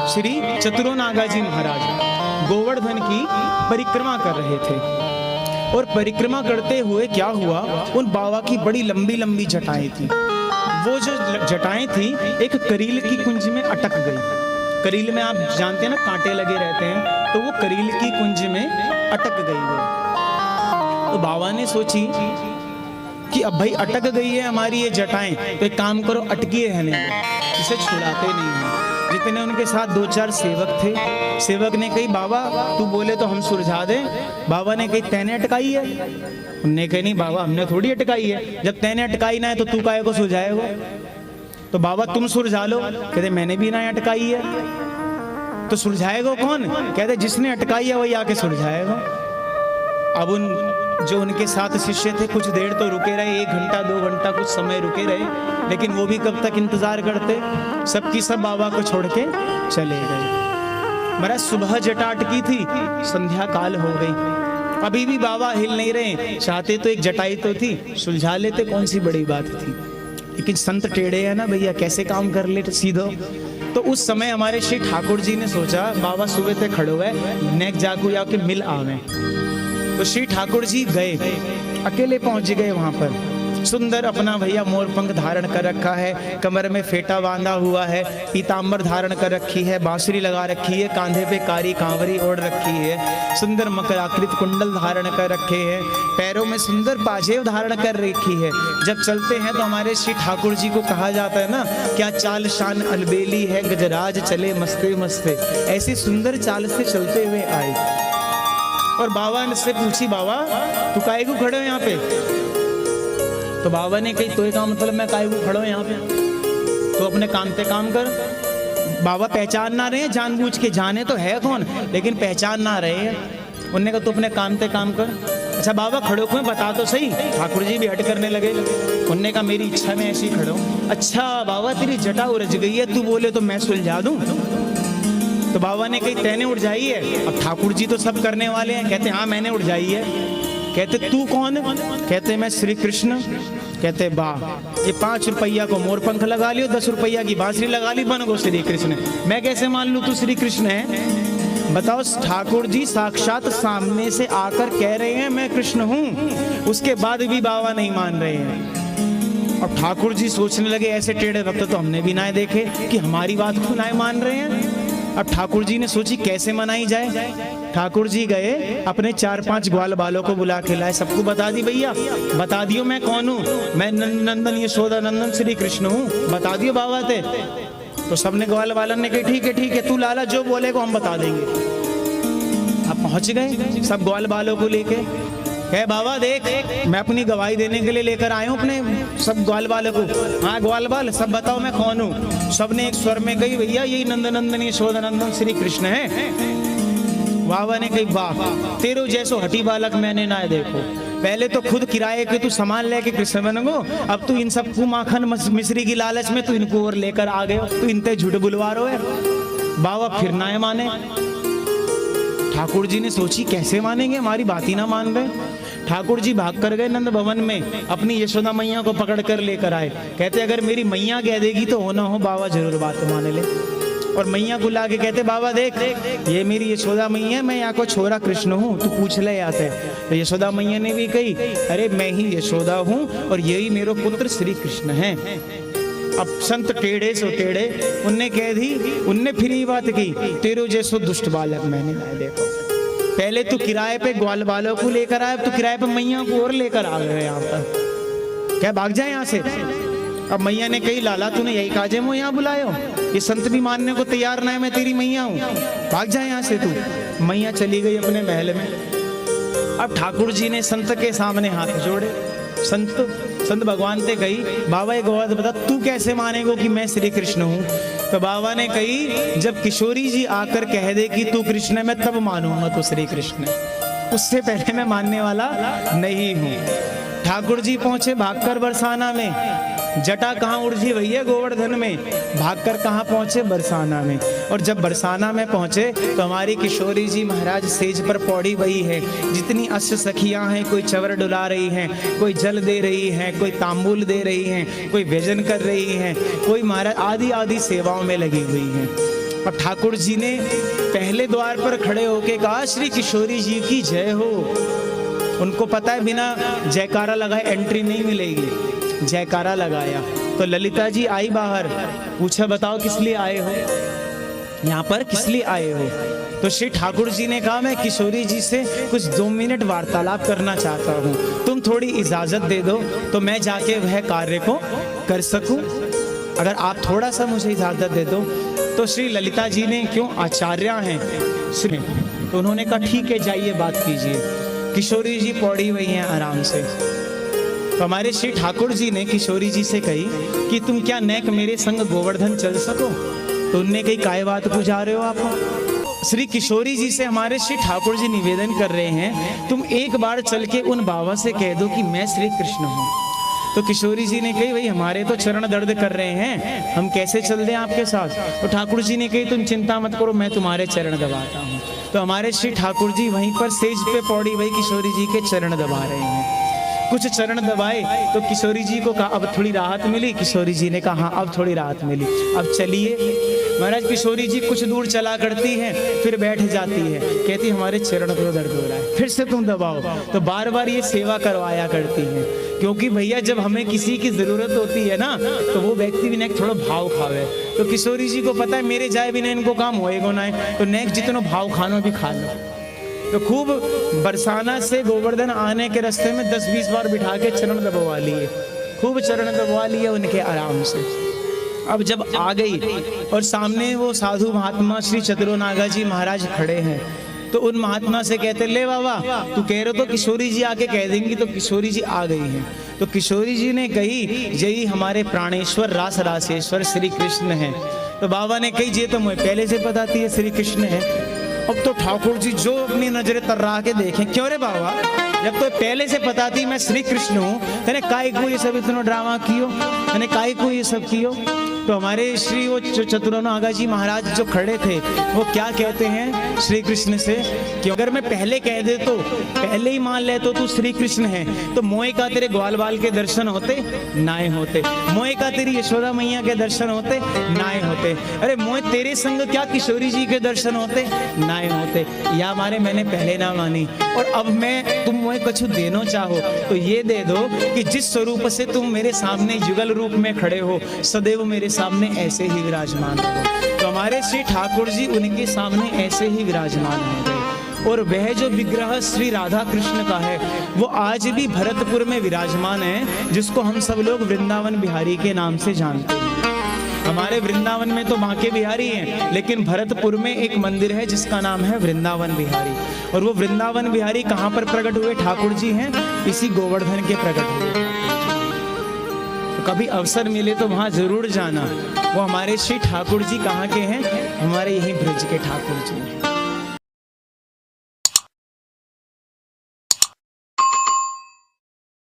श्री चतुरोनागा जी महाराज गोवर्धन की परिक्रमा कर रहे थे। और परिक्रमा करते हुए क्या हुआ, उन बाबा की बड़ी लंबी लंबी जटाएं थी। वो जो जटाएं थी एक करील की कुंज में अटक गई। करील में आप जानते हैं ना कांटे लगे रहते हैं, तो वो करील की कुंज में अटक गई वो। तो बाबा ने सोची कि अब भाई अटक गई है हमारी ये जटाएं, तो एक काम करो अटकी रहने दो, इसे छुड़ाते नहीं हैं। जितने उनके साथ 2-4 सेवक थे, सेवक ने कही बाबा तू बोले तो हम सुलझा दें। बाबा ने कही तैने अटकाई है? उनने कही नहीं बाबा हमने थोड़ी अटकाई है, जब तैने अटकाई ना है तो तू काहे को सुलझाएगा? तो बाबा तुम सुलझा लो। कहते मैंने भी ना अटकाई है। तो सुलझाएगा कौन? कहते जिसने अटकाई है वही आके सुलझाएगा। अब जो उनके साथ शिष्य थे कुछ देर तो रुके रहे, 1 घंटा 2 घंटा कुछ समय रुके रहे, लेकिन वो भी कब तक इंतजार करते, सबकी सब बाबा को छोड़ के चले गए। महाराज सुबह जटा अटकी थी, संध्या काल हो गई, अभी भी बाबा हिल नहीं रहे। चाहते तो एक जटाई तो थी, सुलझा लेते, कौन सी बड़ी बात थी। लेकिन संत टेढ़े है ना भैया, कैसे काम कर ले सीधो। तो उस समय हमारे श्री ठाकुर जी ने सोचा बाबा सुबह तक खड़ो है, नेक जागू या के मिल आवे। तो श्री ठाकुर जी गए, अकेले पहुंच गए वहां पर। सुंदर अपना भैया मोर पंख धारण कर रखा है, कमर में फेटा बांधा हुआ है, पीतांबर धारण कर रखी है, बांसुरी लगा रखी है, कांधे पे कारी कांवरी ओढ़ रखी है, सुंदर मकर आकृत कुंडल धारण कर रखे हैं, पैरों में सुंदर पाजेब धारण कर रखी है। जब चलते हैं तो हमारे श्री ठाकुर जी को कहा जाता है ना, क्या चाल शान अलबेली है, गजराज चले मस्ते मस्ते। ऐसी सुंदर चाल से चलते हुए आए और बाबा ने से पूछी बाबा तू काहे को खड़े हो यहाँ पे? तो बाबा ने कही तो का मतलब मैं काहे को खड़ा हूं यहाँ पे, तो अपने काम पे काम कर। बाबा पहचान ना रहे हैं, जानबूझ के, जाने तो है कौन लेकिन पहचान ना रहे हैं। उन्होंने कहा तू अपने काम पे काम कर। अच्छा बाबा खड़ो क्यों, बता तो सही। ठाकुर जी भी हट करने लगे। उन्होंने कहा मेरी इच्छा में ऐसी खड़ो। अच्छा बाबा तेरी जटा उलझ गई है, तू बोले तो मैं सुलझा दूं। तो बाबा ने कही तैने उलझाई है? अब ठाकुर जी तो सब करने वाले हैं। कहते हाँ मैंने उलझाई है। कहते तू कौन? कहते मैं श्री कृष्ण। कहते वाह, ये 5 रुपया को मोर पंख लगा लियो, 10 रुपया की बांसुरी लगा ली, बन गो श्री कृष्ण। मैं कैसे मान लूं तू श्री कृष्ण है? बताओ, ठाकुर जी साक्षात सामने से आकर कह रहे हैं मैं कृष्ण हूं, उसके बाद भी बाबा नहीं मान रहे हैं। और ठाकुर जी सोचने लगे ऐसे टेढ़े वक्त तो हमने भी ना देखे कि हमारी बात को ना मान रहे हैं। अब ठाकुर जी ने सोची कैसे मनाई जाए। ठाकुर जी गए, अपने 4-5 ग्वाल बालों को बुला के लाए, सबको बता दी भैया, बता दियो मैं कौन हूँ, मैं नंदन यशोदा नंदन श्री कृष्ण हूँ, बता दियो बाबा थे। तो सबने ग्वाल बालन ने कहा ठीक है तू लाला जो बोलेगा हम बता देंगे। अब पहुंच गए सब ग्वाल बालों को लेके, कहे बाबा देख मैं अपनी गवाही देने के लिए लेकर आया हूँ अपने सब ग्वाल बालों को। हाँ ग्वाल बाल सब बताओ मैं कौन हूँ। सबने एक स्वर में कही भैया यही नंदन यशोदा नंदन श्री कृष्ण है। बाबा ने कही वाह, तेरो जैसो हटी बालक मैंने ना देखो। पहले तो खुद किराए के तू सामान लेके कृष्ण बन गो, अब तू इन सबको माखन मिश्री की लालच में तू इनको और लेकर आ गए, तू इनते झूठ बुलवा रहे है। बाबा फिर ना माने। ठाकुर जी ने सोची कैसे मानेंगे, हमारी बात ही ना मान रहे। ठाकुर जी भाग कर गए नंद भवन में, अपनी यशोदा मैया को पकड़ कर लेकर आए। कहते अगर मेरी मैया कह देगी तो हो ना हो बाबा जरूर बात माने ले। और मैया को ला के कहते बाबा देख ये मेरी यशोदा मैया है, मैं यहाँ को छोरा कृष्ण हूँ, तू पूछ ले आते। तो यशोदा मैया ने भी कही अरे मैं ही यशोदा हूँ और यही मेरे पुत्र श्री कृष्ण है। अब संत टेढ़े सो टेढ़े उनने कह दी, उनने फिर ये बात की तेरो जैसो दुष्ट बालक मैंने ना देखो। पहले तू किराए पे ग्वाल बालों को लेकर आया, तो किराए पे मैया को और लेकर आ गए यहाँ पर, क्या भाग जाए यहाँ से। अब मैया ने कही लाला तूने यही काजे मुझे यहाँ बुलायो, ये संत भी मानने को तैयार ना है मैं तेरी मैया हूँ, भाग जाए यहाँ से तू। मैया चली गई अपने महल में। अब ठाकुर जी ने संत के सामने हाथ जोड़े। संत भगवान से कही बाबा एक बात बता, तू कैसे मानेगो कि मैं श्री कृष्ण हूँ। तो बाबा ने कही जब किशोरी जी आकर कह दे कि तू कृष्ण है मैं तब मानूंगा तू श्री कृष्ण है, उससे पहले मैं मानने वाला नहीं हूँ। ठाकुर जी पहुंचे भागकर बरसाना में। जटा कहाँ उड़जी भैया गोवर्धन में, भागकर कहाँ पहुंचे बरसाना में। और जब बरसाना में पहुंचे तो हमारी किशोरी जी महाराज सेज पर पौड़ी बही है। जितनी अष्ट सखियां हैं, कोई चवर डुला रही हैं, कोई जल दे रही हैं, कोई तांबूल दे रही हैं, कोई व्यजन कर रही हैं, कोई महाराज आदि आदि सेवाओं में लगी हुई हैं। अब ठाकुर जी ने पहले द्वार पर खड़े होके कहा, श्री किशोरी जी की जय हो। उनको पता है बिना जयकारा लगाए एंट्री नहीं मिलेगी, जयकारा लगाया तो ललिता जी आई बाहर, पूछा बताओ किस लिए आए हो, यहाँ पर किस लिए आए हो। तो श्री ठाकुर जी ने कहा, मैं किशोरी जी से कुछ 2 मिनट वार्तालाप करना चाहता हूँ, तुम थोड़ी इजाजत दे दो तो मैं जाके वह कार्य को कर सकूं, अगर आप थोड़ा सा मुझे इजाजत दे दो। तो श्री ललिता जी ने, क्यों आचार्य हैं, तो उन्होंने कहा ठीक है जाइए बात कीजिए। किशोरी जी पौड़ी हुई हैं आराम से। तो हमारे श्री ठाकुर जी ने किशोरी जी से कही कि तुम क्या नेक मेरे संग गोवर्धन चल सको। तो उनने कही काय बात को जा रहे हो आप। श्री किशोरी जी से हमारे श्री ठाकुर जी निवेदन कर रहे हैं, तुम एक बार चल के उन बाबा से कह दो कि मैं श्री कृष्ण हूँ। तो किशोरी जी ने कही, भाई हमारे तो चरण दर्द कर रहे हैं, हम कैसे चल दें आपके साथ। तो ठाकुर जी ने कही, तुम चिंता मत करो, मैं तुम्हारे चरण दबाता हूँ। तो हमारे श्री ठाकुर जी वहीं पर सेज पे पौड़ी भाई किशोरी जी के चरण दबा रहे हैं। कुछ चरण दबाए तो किशोरी जी को कहा अब थोड़ी राहत मिली। किशोरी जी ने कहा हाँ अब थोड़ी राहत मिली, अब चलिए। महाराज किशोरी जी कुछ दूर चला करती हैं, फिर बैठ जाती है, कहती हमारे चरण को दर्द हो रहा है, फिर से तुम दबाओ। तो बार बार ये सेवा करवाया करती हैं, क्योंकि भैया जब हमें किसी की जरूरत होती है ना तो वो व्यक्ति भी नेक थोड़ा भाव खावे। तो किशोरी जी को पता है मेरे जाए बिना इनको काम होएगा ना, तो नेक जितनो भाव खानो भी खा लो। तो खूब बरसाना से गोवर्धन आने के रास्ते में 10-20 बार बिठा के चरण दबवा लिए, खूब चरण दबवा लिए उनके आराम से। अब जब आ गई और सामने वो साधु महात्मा श्री चतुरनागा जी महाराज खड़े हैं, तो उन महात्मा से कहते, ले बाबा तू कह रहे हो तो किशोरी जी आके कह देंगी। तो किशोरी जी आ गई हैं। तो किशोरी जी ने कही, यही हमारे प्राणेश्वर रास रासेश्वर श्री कृष्ण हैं। तो बाबा ने कही, ये तो मुझे पहले से पता थी ये श्री कृष्ण है। अब तो ठाकुर जी जो अपनी नजरें तर्रा के देखें, क्यों रे बाबा जब तो पहले से पता थी मैं श्री कृष्ण हूँ, तेने काय को ये सब इतना ड्रामा कियो, तेने काय को ये सब कियो। तो हमारे श्री वो चतुरनागा जी महाराज जो खड़े थे वो क्या कहते हैं श्री कृष्ण से कि अगर मैं पहले कह दे तो पहले ही मान ले तो तू श्री कृष्ण है, तो मोए का तेरे ग्वाल बाल के दर्शन होते नाए होते, मोए का तेरी यशोदा मैया के दर्शन होते नाए होते, अरे मोए तेरे संग क्या किशोरी जी के दर्शन होते नाए होते। या हमारे मैंने पहले ना मानी, और अब मैं तुम मोए कुछ देना चाहो तो ये दे दो कि जिस स्वरूप से तुम मेरे सामने युगल रूप में खड़े हो, सदैव मेरे सामने ऐसे ही विराजमान हो। तो हमारे श्री ठाकुर जी उनके सामने ऐसे ही विराजमान हो गए। और वह जो विग्रह श्री राधा कृष्ण का है वो आज भी भरतपुर में विराजमान है, जिसको हम सब लोग वृंदावन बिहारी के नाम से जानते हैं। हमारे वृंदावन में तो बांके बिहारी हैं, लेकिन भरतपुर में एक मंदिर है जिसका नाम है वृंदावन बिहारी। और वो वृंदावन बिहारी कहाँ पर प्रकट हुए ठाकुर जी हैं, इसी गोवर्धन के प्रकट हुए। कभी अवसर मिले तो वहां जरूर जाना। वो हमारे श्री ठाकुर जी कहाँ के हैं, हमारे यही ब्रज के ठाकुर जी।